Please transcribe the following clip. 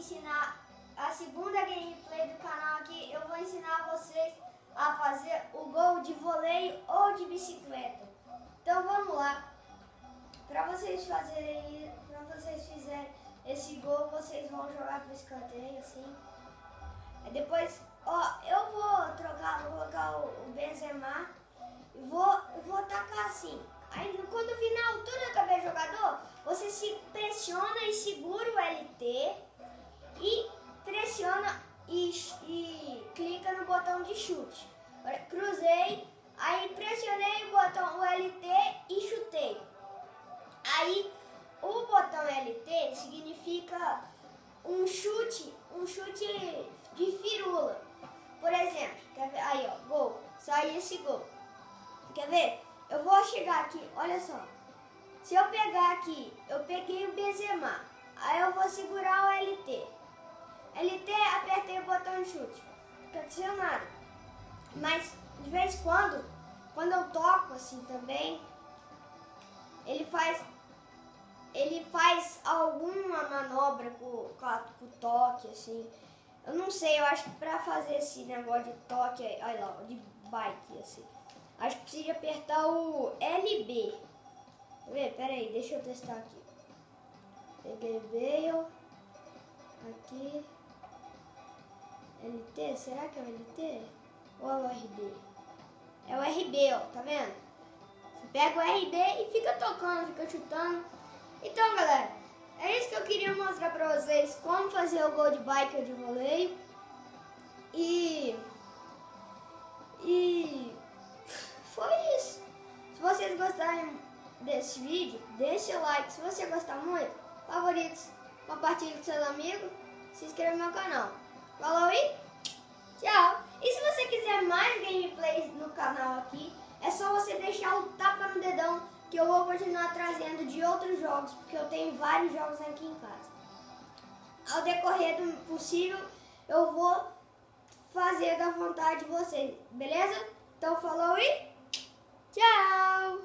ensinar a segunda gameplay do canal aqui. Eu vou ensinar vocês a fazer o gol de voleio ou de bicicleta. Então vamos lá. Para vocês fizerem esse gol, vocês vão jogar pro escanteio assim. Aí depois, ó, eu vou colocar o Benzema e vou tacar assim. Aí quando vir na altura da cabeça do jogador, você se pressiona e segura o LT e pressiona e clica no botão de chute. Cruzei, aí pressionei o botão LT e chutei. Aí o botão LT significa um chute de firula. Por exemplo, quer ver? Aí ó, gol, sai esse gol. Quer ver? Eu vou chegar aqui, olha só. Se eu pegar aqui, eu peguei o Benzema, aí eu vou segurar o LT. LT, apertei o botão de chute. Não aconteceu nada. Mas de vez em quando eu toco assim também, ele faz alguma manobra com o toque, assim. Eu não sei, eu acho que pra fazer esse negócio de toque, olha lá, de bike, assim. Acho que precisa apertar o LB. Quer ver? Pera aí, deixa eu testar aqui. Peguei Bale. Aqui. LT, será que é o LT? Ou é o RB? É o RB, ó, tá vendo? Você pega o RB e fica tocando, fica chutando. Então, galera, é isso que eu queria mostrar pra vocês, como fazer o gol de bike ou de voleio. E foi isso. Se vocês gostarem desse vídeo, deixa o like. Se você gostar muito, favoritos, compartilhe com seus amigos, se inscreva no meu canal. Falou e tchau! E se você quiser mais gameplays no canal aqui, é só você deixar o tapa no dedão que eu vou continuar trazendo de outros jogos, porque eu tenho vários jogos aqui em casa. Ao decorrer do possível, eu vou fazer da vontade de vocês, beleza? Então falou e tchau!